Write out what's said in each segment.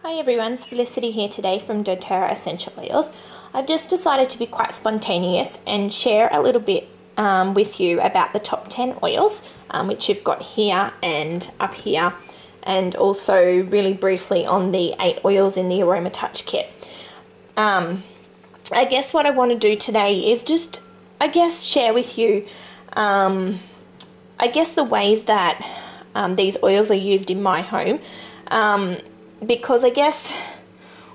Hi everyone, it's Felicity here today from doTERRA Essential Oils. I've just decided to be quite spontaneous and share a little bit with you about the top 10 oils, which you've got here and up here, and also really briefly on the 8 oils in the Aroma Touch kit. I guess what I want to do today is just, share with you, the ways that these oils are used in my home. Because I guess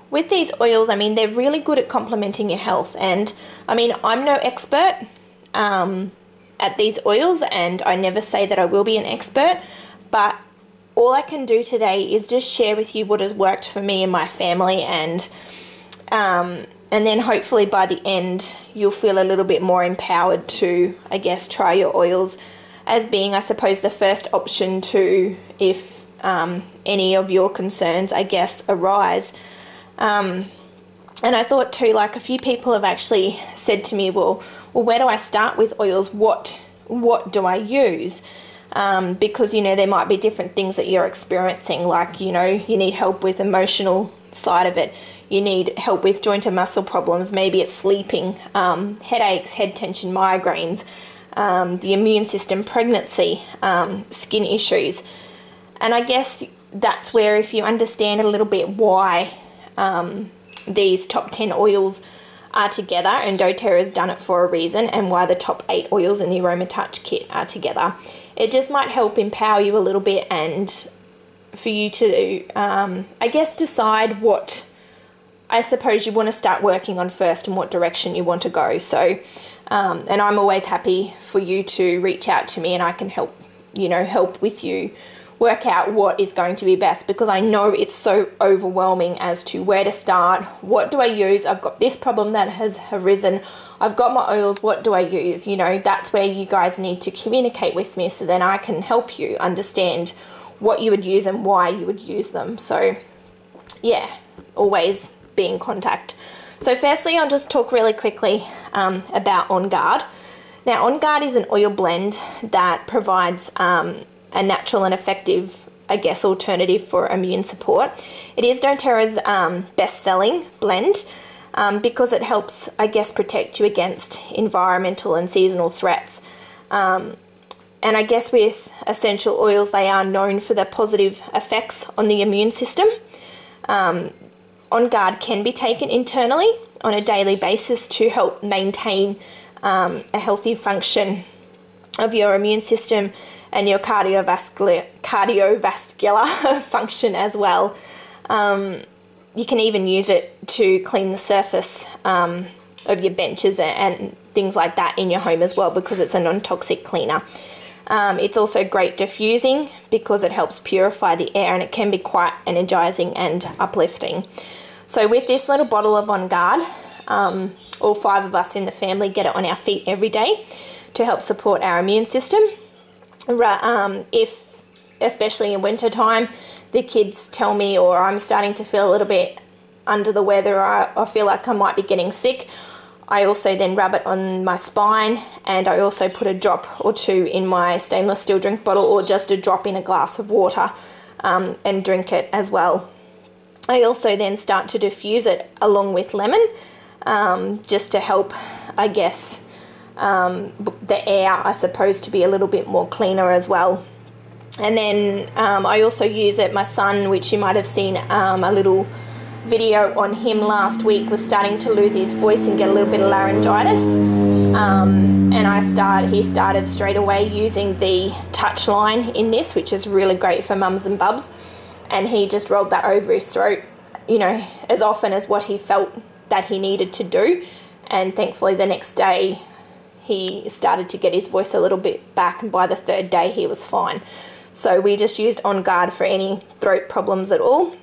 with these oils, they're really good at complementing your health. And I'm no expert at these oils, and I never say that I will be an expert, but all I can do today is just share with you what has worked for me and my family, and then hopefully by the end you'll feel a little bit more empowered to, try your oils as being, I suppose, the first option to if any of your concerns, arise. And I thought too, a few people have actually said to me, well, where do I start with oils? What do I use? Because, there might be different things that you're experiencing, you need help with emotional side of it. You need help with joint and muscle problems. Maybe it's sleeping, headaches, head tension, migraines, the immune system, pregnancy, skin issues. And I guess that's where, if you understand a little bit why these top 10 oils are together, and doTERRA has done it for a reason, and why the top 8 oils in the Aroma Touch kit are together, it just might help empower you a little bit, and for you to, decide what I suppose you want to start working on first and what direction you want to go. So, and I'm always happy for you to reach out to me, and I can help with you work out what is going to be best, because I know it's so overwhelming as to where to start. What do I use? I've got this problem that has arisen. I've got my oils. What do I use? That's where you guys need to communicate with me, so then I can help you understand what you would use and why you would use them. So yeah, always be in contact. So firstly, I'll just talk really quickly about On Guard. Now, On Guard is an oil blend that provides a natural and effective, alternative for immune support. It is doTERRA's best-selling blend because it helps, protect you against environmental and seasonal threats. And with essential oils, they are known for their positive effects on the immune system. On Guard can be taken internally on a daily basis to help maintain a healthy function of your immune system and your cardiovascular function as well. You can even use it to clean the surface of your benches and things like that in your home as well, because it's a non-toxic cleaner. It's also great diffusing because it helps purify the air, and it can be quite energizing and uplifting. So with this little bottle of On Guard, all 5 of us in the family get it on our feet every day to help support our immune system. If, especially in winter time, the kids tell me, or I'm starting to feel a little bit under the weather, or I feel like I might be getting sick, I also then rub it on my spine, and I also put a drop or 2 in my stainless steel drink bottle, or just a drop in a glass of water, and drink it as well. I also then start to diffuse it along with lemon, just to help, the air, I suppose, to be a little bit more cleaner as well. And then I also use it, my son, which you might have seen a little video on him last week, was starting to lose his voice and get a little bit of laryngitis. And he started straight away using the touch line in this, which is really great for mums and bubs. And he just rolled that over his throat, as often as what he felt that he needed to do. And thankfully the next day he started to get his voice a little bit back, and by the 3rd day he was fine. So we just used On Guard for any throat problems at all.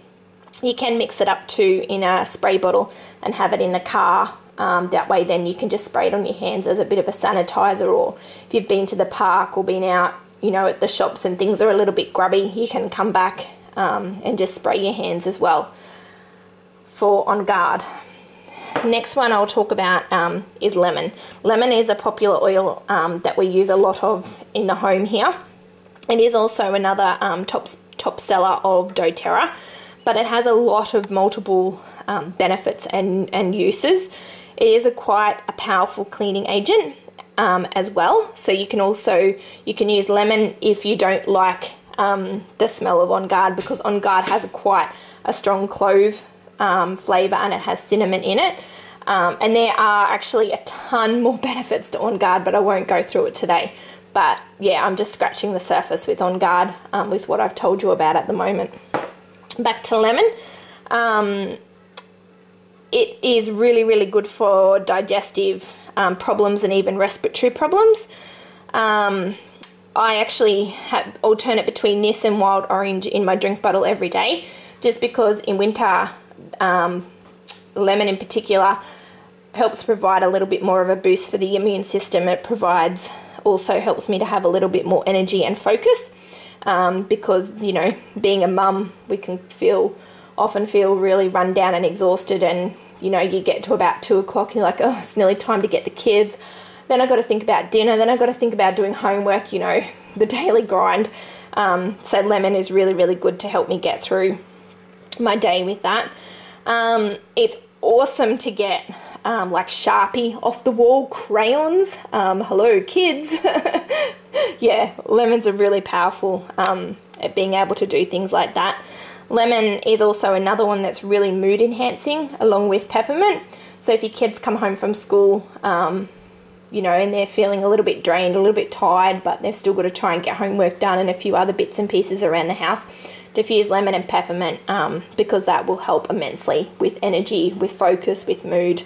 You can mix it up too in a spray bottle and have it in the car. That way then you can just spray it on your hands as a bit of a sanitizer, or if you've been to the park or been out, at the shops and things are a little bit grubby, you can come back and just spray your hands as well for On Guard. Next one I'll talk about is lemon. Lemon is a popular oil that we use a lot of in the home here. It is also another top seller of doTERRA, but it has a lot of multiple benefits and uses. It is quite a powerful cleaning agent as well. So you can use lemon if you don't like the smell of On Guard, because On Guard has quite a strong clove flavour, and it has cinnamon in it. And there are actually a ton more benefits to On Guard, but I won't go through it today. But yeah, I'm just scratching the surface with On Guard with what I've told you about at the moment. Back to lemon. It is really, really good for digestive problems and even respiratory problems. I actually alternate between this and wild orange in my drink bottle every day, just because in winter, lemon in particular helps provide a little bit more of a boost for the immune system. It also helps me to have a little bit more energy and focus, because, you know, being a mum, we can often feel really run down and exhausted, and, you know, you get to about 2 o'clock and you're like, oh, it's nearly time to get the kids. Then I've got to think about dinner. Then I've got to think about doing homework, you know, the daily grind. So lemon is really, really good to help me get through my day with that. It's awesome to get like Sharpie off the wall crayons. Hello, kids. Yeah, lemons are really powerful at being able to do things like that. Lemon is also another one that's really mood enhancing, along with peppermint. So if your kids come home from school, you know, and they're feeling a little bit drained, a little bit tired, but they've still got to try and get homework done and a few other bits and pieces around the house, diffuse lemon and peppermint, because that will help immensely with energy, with focus, with mood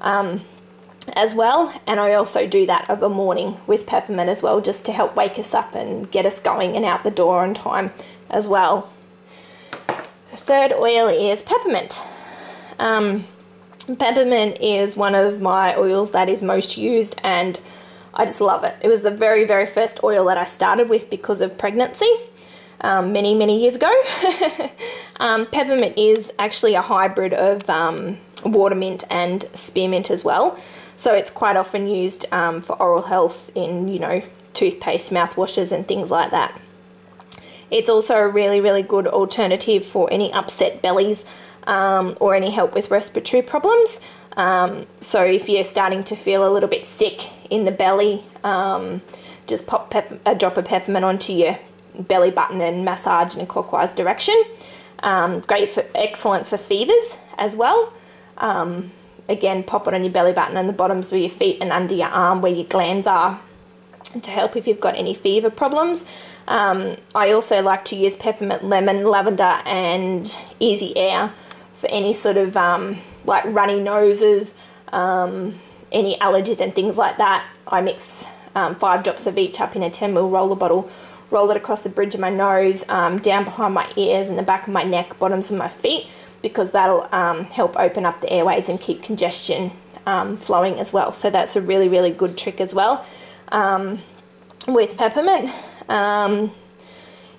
as well. And I also do that of a morning with peppermint as well, just to help wake us up and get us going and out the door on time as well. The third oil is peppermint. Peppermint is one of my oils that is most used, and I just love it. It was the very, very first oil that I started with because of pregnancy. Many, many years ago. Peppermint is actually a hybrid of watermint and spearmint as well. So it's quite often used for oral health in, you know, toothpaste, mouthwashes and things like that. It's also a really, really good alternative for any upset bellies or any help with respiratory problems. So if you're starting to feel a little bit sick in the belly, just pop a drop of peppermint onto your belly button and massage in a clockwise direction. Excellent for fevers as well. Again, pop it on your belly button and the bottoms of your feet and under your arm where your glands are, to help if you've got any fever problems. I also like to use peppermint, lemon, lavender and easy air for any sort of like runny noses, any allergies and things like that. I mix 5 drops of each up in a 10ml roller bottle, roll it across the bridge of my nose, down behind my ears and the back of my neck, bottoms of my feet, because that'll help open up the airways and keep congestion flowing as well. So that's a really, really good trick as well. With peppermint,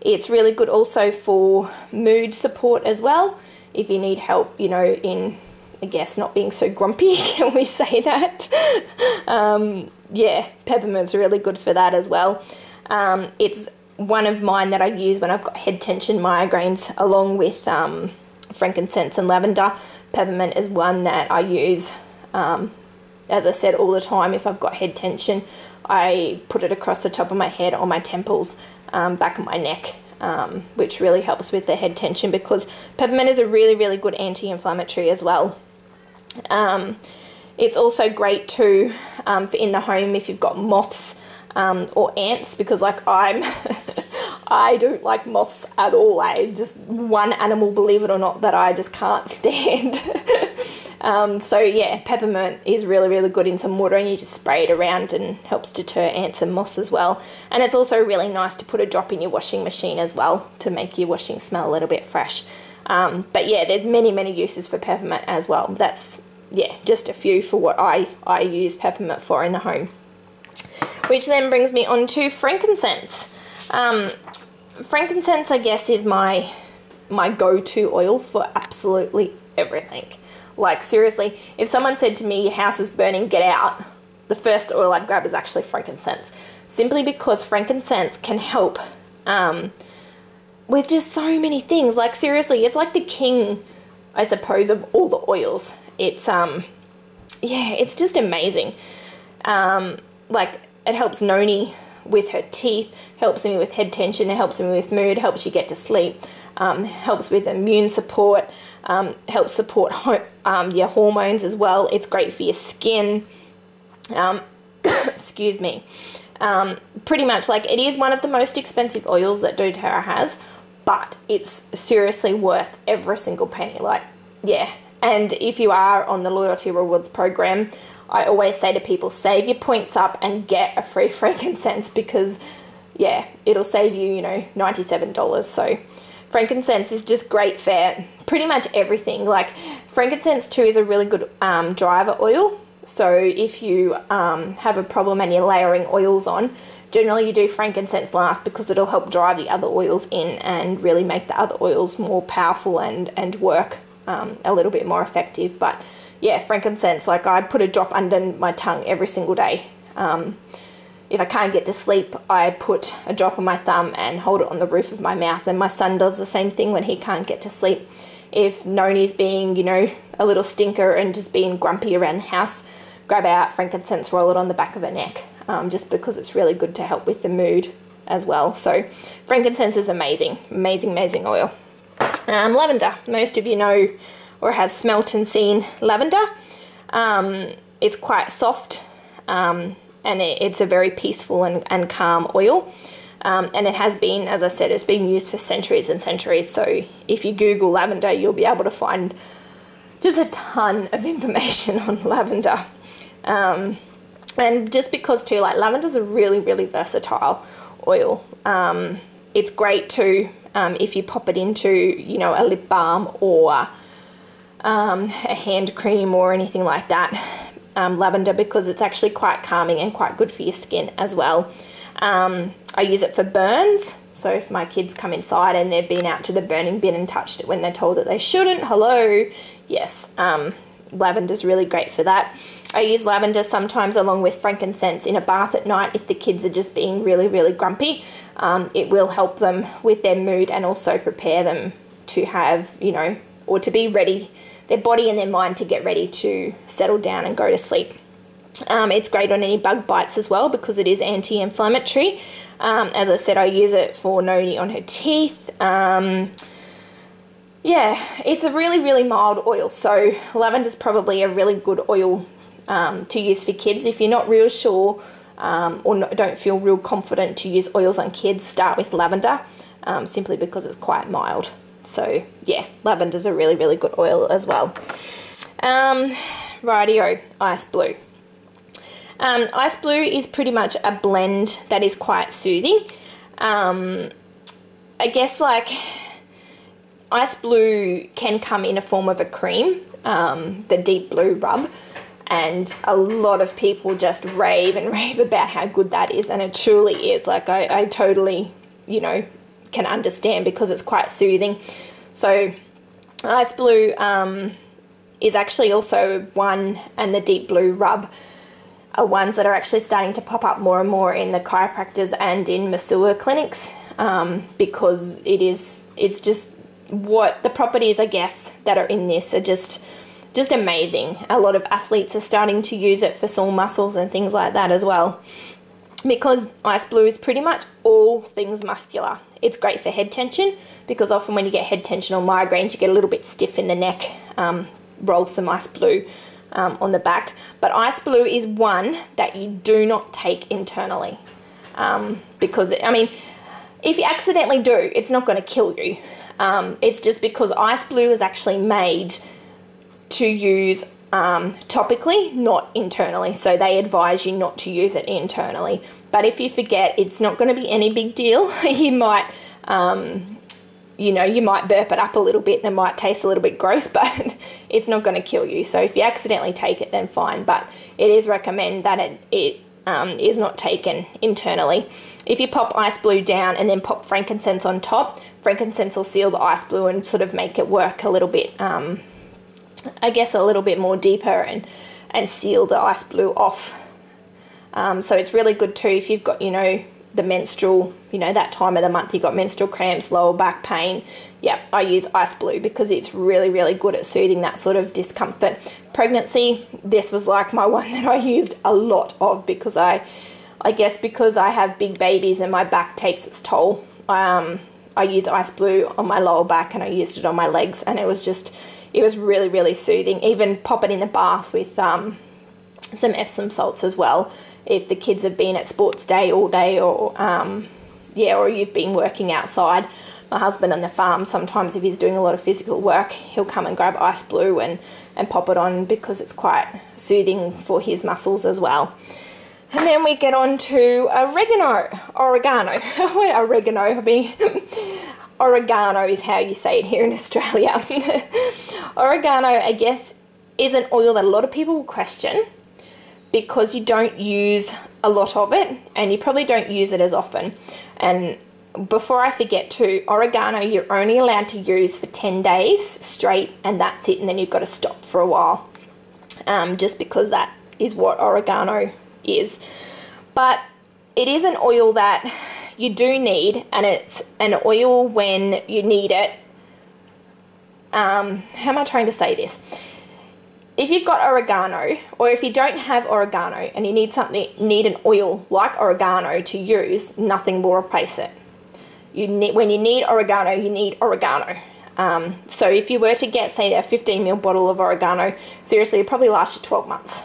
it's really good also for mood support as well. If you need help, you know, in, I guess, not being so grumpy, can we say that? Yeah, peppermint's really good for that as well. It's one of mine that I use when I've got head tension, migraines, along with frankincense and lavender. Peppermint is one that I use, as I said, all the time. If I've got head tension, I put it across the top of my head, on my temples, back of my neck, which really helps with the head tension, because peppermint is a really, really good anti-inflammatory as well. It's also great too for in the home if you've got moths or ants, because like I don't like moths at all. Just one animal, believe it or not, that I just can't stand. So yeah, peppermint is really, really good in some water, and you just spray it around and helps deter ants and moths as well. And it's also really nice to put a drop in your washing machine as well to make your washing smell a little bit fresh. But yeah, there's many, many uses for peppermint as well. That's, yeah, just a few for what I use peppermint for in the home. Which then brings me on to frankincense. Frankincense, I guess, is my go-to oil for absolutely everything. Like, seriously, if someone said to me, your house is burning, get out, the first oil I'd grab is actually frankincense. Simply because frankincense can help with just so many things. Like seriously, it's like the king, I suppose, of all the oils. It's yeah, it's just amazing. Like it helps Noni with her teeth, helps me with head tension, it helps me with mood, helps you get to sleep, helps with immune support, helps support your hormones as well. It's great for your skin. Excuse me. Pretty much, like, it is one of the most expensive oils that doTERRA has, but it's seriously worth every single penny. Like, yeah. And if you are on the loyalty rewards program, I always say to people, save your points up and get a free frankincense, because yeah, it'll save you, you know, $97. So frankincense is just great for pretty much everything. Like frankincense too is a really good driver oil. So if you have a problem and you're layering oils on, generally you do frankincense last, because it'll help drive the other oils in and really make the other oils more powerful and work a little bit more effective. But yeah, frankincense, like I put a drop under my tongue every single day. If I can't get to sleep, I put a drop on my thumb and hold it on the roof of my mouth. And my son does the same thing when he can't get to sleep. If Noni's being, you know, a little stinker and just being grumpy around the house, grab out frankincense, roll it on the back of her neck, just because it's really good to help with the mood as well. So frankincense is amazing, amazing, amazing oil. Lavender, most of you know or have smelt and seen lavender. It's quite soft, and it's a very peaceful and calm oil. And it has been, as I said, it's been used for centuries and centuries. So if you Google lavender, you'll be able to find just a ton of information on lavender. And just because too, like lavender's a really, really versatile oil. It's great too if you pop it into, you know, a lip balm or a hand cream or anything like that. Lavender, because it's actually quite calming and quite good for your skin as well. I use it for burns. So if my kids come inside and they've been out to the burning bin and touched it when they're told that they shouldn't, hello, yes, lavender's really great for that. I use lavender sometimes along with frankincense in a bath at night if the kids are just being really, really grumpy. It will help them with their mood and also prepare them to have, you know, or to be ready, their body and their mind to get ready to settle down and go to sleep. It's great on any bug bites as well, because it is anti-inflammatory. As I said, I use it for Noni on her teeth. Yeah, it's a really, really mild oil. So lavender's probably a really good oil to use for kids. If you're not real sure or don't feel real confident to use oils on kids, start with lavender, simply because it's quite mild. So yeah, lavender's a really, really good oil as well. Rightio, Ice Blue. Ice Blue is pretty much a blend that is quite soothing. I guess like Ice Blue can come in a form of a cream, the Deep Blue rub, and a lot of people just rave and rave about how good that is, and it truly is. Like I totally, you know, can understand, because it's quite soothing. So Ice Blue is actually also one, and the Deep Blue rub are ones that are actually starting to pop up more and more in the chiropractors and in masseur clinics, because it's just what the properties, I guess, that are in this are just amazing. A lot of athletes are starting to use it for sore muscles and things like that as well, because Ice Blue is pretty much all things muscular. It's great for head tension, because often when you get head tension or migraines, you get a little bit stiff in the neck. Roll some Ice Blue on the back. But Ice Blue is one that you do not take internally, because, I mean, if you accidentally do, it's not going to kill you. It's just because Ice Blue is actually made to use topically, not internally. So they advise you not to use it internally. But if you forget, it's not going to be any big deal. You might, you know, you might burp it up a little bit and it might taste a little bit gross, but it's not going to kill you. So if you accidentally take it, then fine. But it is recommended that it is not taken internally. If you pop Ice Blue down and then pop frankincense on top, frankincense will seal the Ice Blue and sort of make it work a little bit, I guess, a little bit more deeper and seal the Ice Blue off. So it's really good too if you've got, you know, the menstrual, you know, that time of the month you got menstrual cramps, lower back pain, yeah, I use Ice Blue because it's really, really good at soothing that sort of discomfort. Pregnancy, this was like my one that I used a lot of because I guess because I have big babies and my back takes its toll. I used Ice Blue on my lower back and I used it on my legs, and it was really, really soothing. Even pop it in the bath with some Epsom salts as well. If the kids have been at sports day all day, or or you've been working outside. My husband on the farm, sometimes if he's doing a lot of physical work, he'll come and grab Ice Blue and pop it on because it's quite soothing for his muscles as well. And then we get on to oregano. Oregano is how you say it here in Australia. Oregano, I guess, is an oil that a lot of people will question because you don't use a lot of it and you probably don't use it as often. And before I forget to, oregano you're only allowed to use for 10 days straight, and that's it, and then you've got to stop for a while, just because that is what oregano is. But it is an oil that you do need, and it's an oil when you need it. How am I trying to say this? If you've got oregano, or if you don't have oregano and you need an oil like oregano to use, nothing will replace it. When you need oregano, you need oregano. So if you were to get, say, a 15ml bottle of oregano, seriously, it'll probably last you 12 months.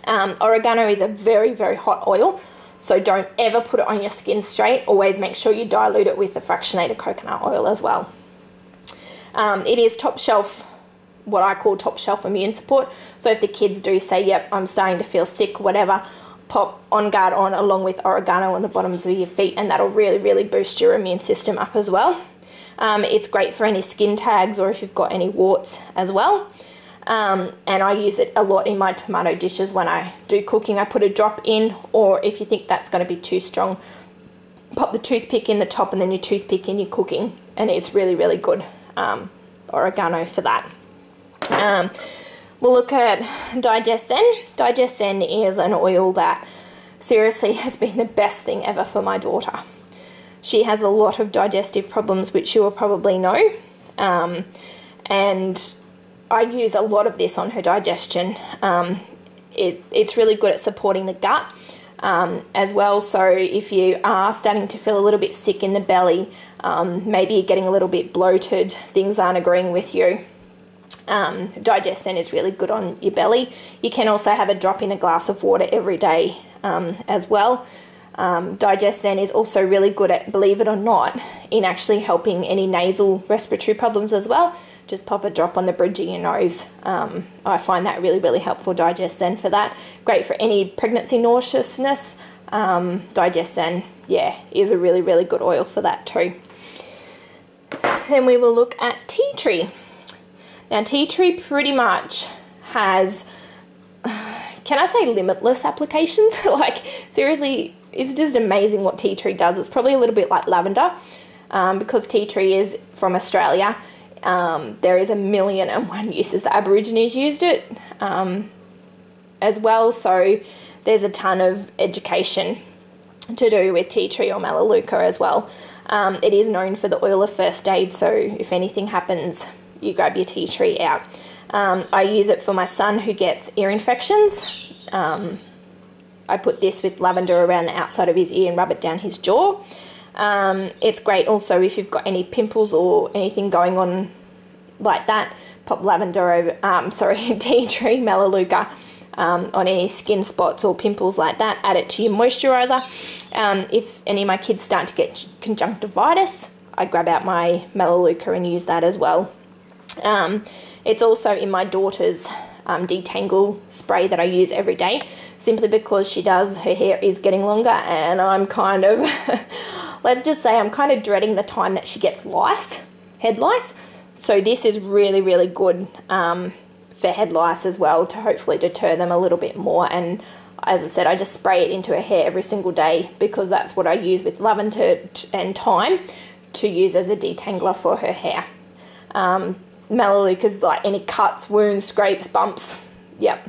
Oregano is a very, very hot oil, so don't ever put it on your skin straight. Always make sure you dilute it with the fractionated coconut oil as well. It is top shelf, what I call top shelf immune support. So if the kids do say, yep, I'm starting to feel sick, whatever, pop On Guard on along with oregano on the bottoms of your feet, and that'll really, really boost your immune system up as well. It's great for any skin tags or if you've got any warts as well. And I use it a lot in my tomato dishes when I do cooking. I put a drop in, or if you think that's going to be too strong, pop the toothpick in the top and then your toothpick in your cooking, and it's really, really good, oregano for that. We'll look at Digestion. Digestion is an oil that seriously has been the best thing ever for my daughter. She has a lot of digestive problems, which you will probably know, and I use a lot of this on her digestion. It's really good at supporting the gut as well. So if you are starting to feel a little bit sick in the belly, maybe you're getting a little bit bloated, things aren't agreeing with you, Digestion is really good on your belly. You can also have a drop in a glass of water every day as well. Digestion is also really good at, believe it or not, in actually helping any nasal respiratory problems as well. Just pop a drop on the bridge of your nose. I find that really, really helpful, Digestion, for that. Great for any pregnancy nauseousness. Digestion, yeah, is a really, really good oil for that too. Then we will look at tea tree. Now, tea tree pretty much has, can I say, limitless applications? Like, seriously, it's just amazing what tea tree does. It's probably a little bit like lavender, because tea tree is from Australia. There is 1,000,001 uses. The Aborigines used it as well, so there's a ton of education to do with tea tree or melaleuca as well. It is known for the oil of first aid, so if anything happens, you grab your tea tree out. I use it for my son who gets ear infections. I put this with lavender around the outside of his ear and rub it down his jaw. It's great also if you've got any pimples or anything going on like that. Pop lavender over, tea tree, melaleuca on any skin spots or pimples like that. Add it to your moisturizer. If any of my kids start to get conjunctivitis, I grab out my melaleuca and use that as well. It's also in my daughter's detangle spray that I use every day, simply because her hair is getting longer, and I'm kind of, let's just say I'm kind of dreading the time that she gets lice, head lice. So this is really, really good for head lice as well, to hopefully deter them a little bit more. And as I said, I just spray it into her hair every single day, because that's what I use with lavender and thyme to use as a detangler for her hair. Melaleuca is like any cuts, wounds, scrapes, bumps, yep.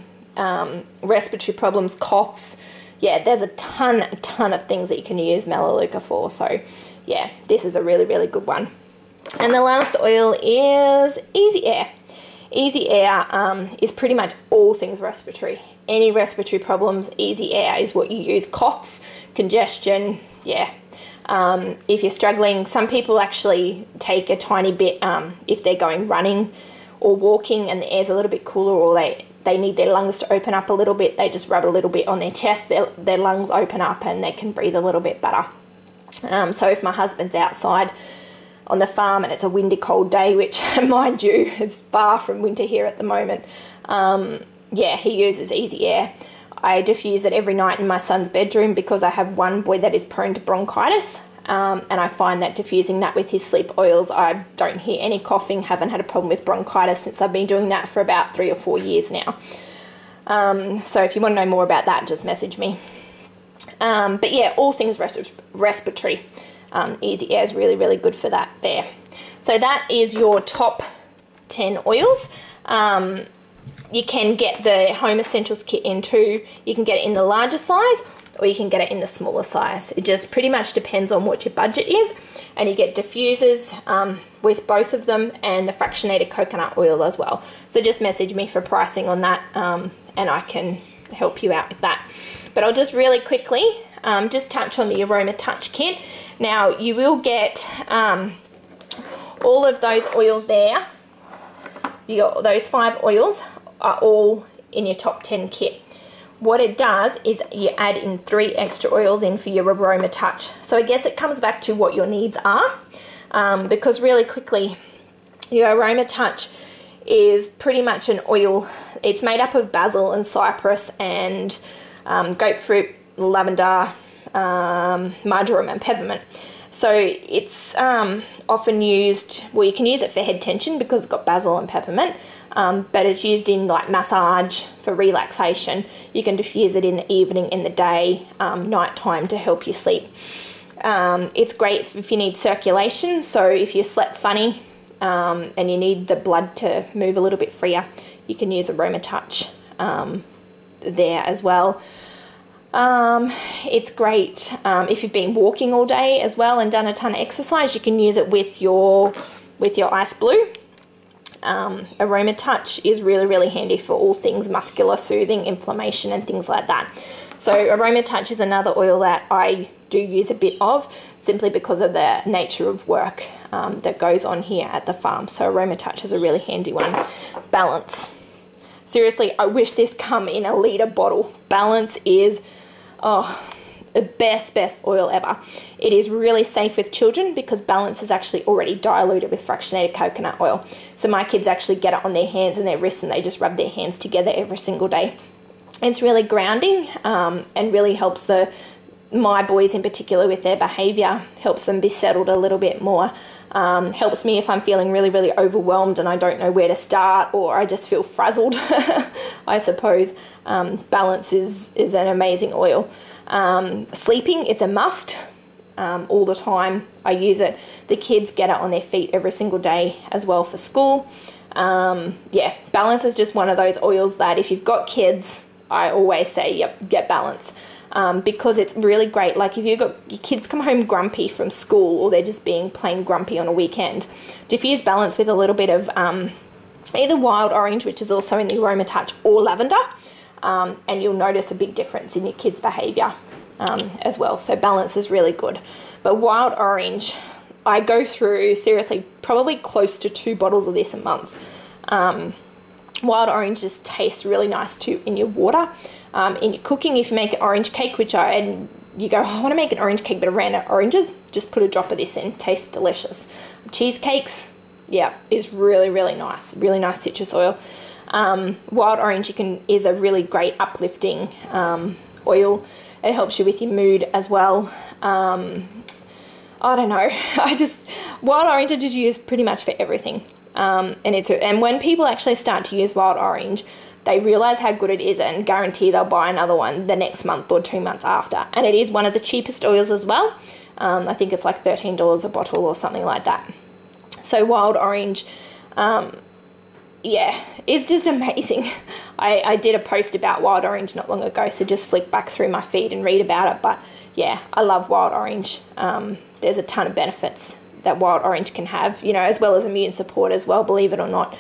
Respiratory problems, coughs, yeah, there's a ton of things that you can use Melaleuca for. So yeah, this is a really, really good one. And the last oil is Easy Air. Easy Air is pretty much all things respiratory. Any respiratory problems, Easy Air is what you use. Coughs, congestion, yeah. If you're struggling, some people actually take a tiny bit if they're going running or walking and the air's a little bit cooler, or they need their lungs to open up a little bit. They just rub a little bit on their chest, their lungs open up and they can breathe a little bit better. So if my husband's outside on the farm and it's a windy cold day, which mind you, it's far from winter here at the moment, yeah, he uses Easy Air. I diffuse it every night in my son's bedroom because I have one boy that is prone to bronchitis, and I find that diffusing that with his sleep oils, I don't hear any coughing, haven't had a problem with bronchitis since I've been doing that for about 3 or 4 years now. So if you want to know more about that, just message me. But yeah, all things respiratory. Easy Air is really, really good for that there. So that is your top 10 oils. You can get the Home Essentials kit in too. You can get it in the larger size or you can get it in the smaller size. It just pretty much depends on what your budget is. And you get diffusers with both of them and the fractionated coconut oil as well. So just message me for pricing on that and I can help you out with that. But I'll just really quickly just touch on the Aroma Touch kit. Now you will get all of those oils there. You got those 5 oils are all in your top 10 kit. What it does is you add in 3 extra oils in for your Aroma Touch. So I guess it comes back to what your needs are, because really quickly, your Aroma Touch is pretty much an oil. It's made up of basil and cypress and grapefruit, lavender, marjoram and peppermint. So it's often used, well, you can use it for head tension because it's got basil and peppermint, but it's used in like massage for relaxation. You can diffuse it in the evening, in the day, night time to help you sleep. It's great if you need circulation. So if you slept funny and you need the blood to move a little bit freer, you can use Aroma Touch there as well. It's great if you've been walking all day as well and done a ton of exercise. You can use it with your Ice Blue. Aroma Touch is really, really handy for all things muscular soothing, inflammation and things like that. So Aroma Touch is another oil that I do use a bit of simply because of the nature of work that goes on here at the farm. So Aroma Touch is a really handy one. Balance. Seriously, I wish this come in a litre bottle. Balance is, the best oil ever. It is really safe with children because Balance is actually already diluted with fractionated coconut oil. So my kids actually get it on their hands and their wrists and they just rub their hands together every single day. It's really grounding and really helps my boys in particular with their behaviour, helps them be settled a little bit more. Helps me if I'm feeling really, really overwhelmed and I don't know where to start or I just feel frazzled, I suppose. Balance is an amazing oil. Sleeping, it's a must all the time. I use it. The kids get it on their feet every single day as well for school. Yeah, Balance is just one of those oils that if you've got kids, I always say, yep, get Balance. Because it's really great. Like if you've got your kids come home grumpy from school or they're just being plain grumpy on a weekend, diffuse Balance with a little bit of either wild orange, which is also in the Aroma Touch, or lavender, and you'll notice a big difference in your kids' behaviour as well. So Balance is really good. But wild orange, I go through, seriously, probably close to 2 bottles of this a month. Wild orange just tastes really nice too in your water. In your cooking, if you make an orange cake, and you go, I want to make an orange cake but I ran out of oranges, just put a drop of this in. Tastes delicious. Cheesecakes, yeah, is really, really nice. Really nice citrus oil. Wild orange is a really great uplifting oil. It helps you with your mood as well. I don't know. Wild orange I just use pretty much for everything. And when people actually start to use wild orange, they realise how good it is and guarantee they'll buy another one the next month or 2 months after. And it is one of the cheapest oils as well. I think it's like $13 a bottle or something like that. So wild orange, yeah, it's just amazing. I did a post about wild orange not long ago, so just flick back through my feed and read about it. But yeah, I love wild orange. There's a ton of benefits that wild orange can have, you know, as well as immune support as well, believe it or not.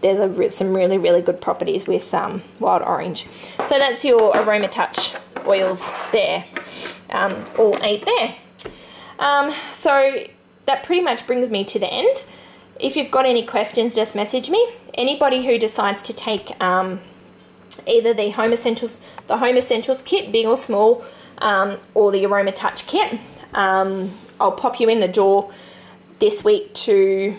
There's some really, really good properties with wild orange. So that's your Aroma Touch oils there, all 8 there. So that pretty much brings me to the end. If you've got any questions, just message me. Anybody who decides to take either the Home Essentials kit, big or small, or the Aroma Touch kit, I'll pop you in the draw this week to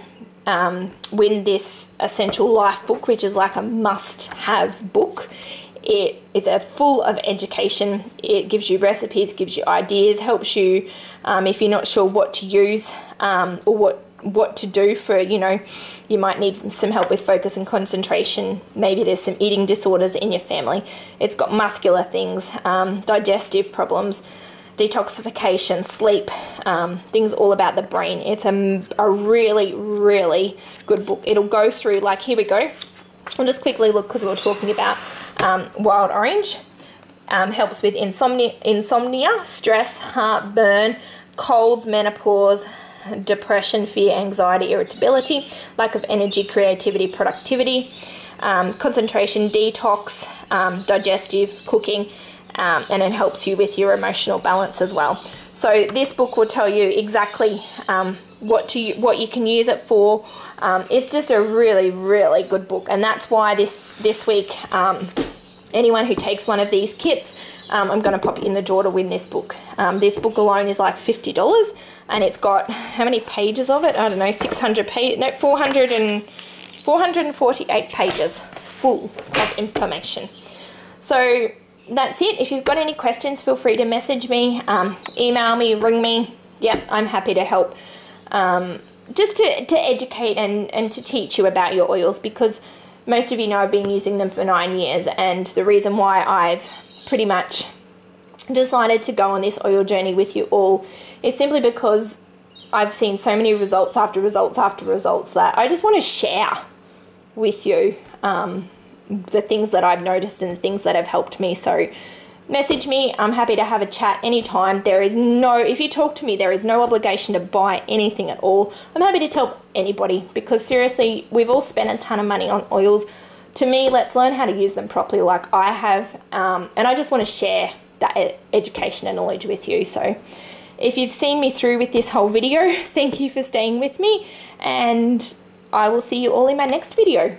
win this Essential Life book, which is like a must-have book. It is full of education. It gives you recipes, gives you ideas, helps you if you're not sure what to use or what to do for, you know, you might need some help with focus and concentration. Maybe there's some eating disorders in your family. It's got muscular things, digestive problems, detoxification, sleep, things all about the brain. It's a really, really good book. It'll go through, like, here we go. I'll just quickly look because we were talking about wild orange. Helps with insomnia, stress, heartburn, colds, menopause, depression, fear, anxiety, irritability, lack of energy, creativity, productivity, concentration, detox, digestive, cooking, and it helps you with your emotional balance as well. So this book will tell you exactly what you can use it for. It's just a really, really good book, and that's why this week, anyone who takes one of these kits, I'm going to pop in the draw to win this book. This book alone is like $50, and it's got, how many pages of it? I don't know, 448 pages full of information. So that's it. If you've got any questions, feel free to message me, email me, ring me. Yep, I'm happy to help. Just to educate and to teach you about your oils, because most of you know I've been using them for 9 years, and the reason why I've pretty much decided to go on this oil journey with you all is simply because I've seen so many results after results after results that I just want to share with you the things that I've noticed and the things that have helped me. So message me. I'm happy to have a chat anytime. If you talk to me, there is no obligation to buy anything at all. I'm happy to tell anybody, because seriously, we've all spent a ton of money on oils. To me, let's learn how to use them properly like I have, and I just want to share that education and knowledge with you. So if you've seen me through with this whole video, thank you for staying with me, and I will see you all in my next video.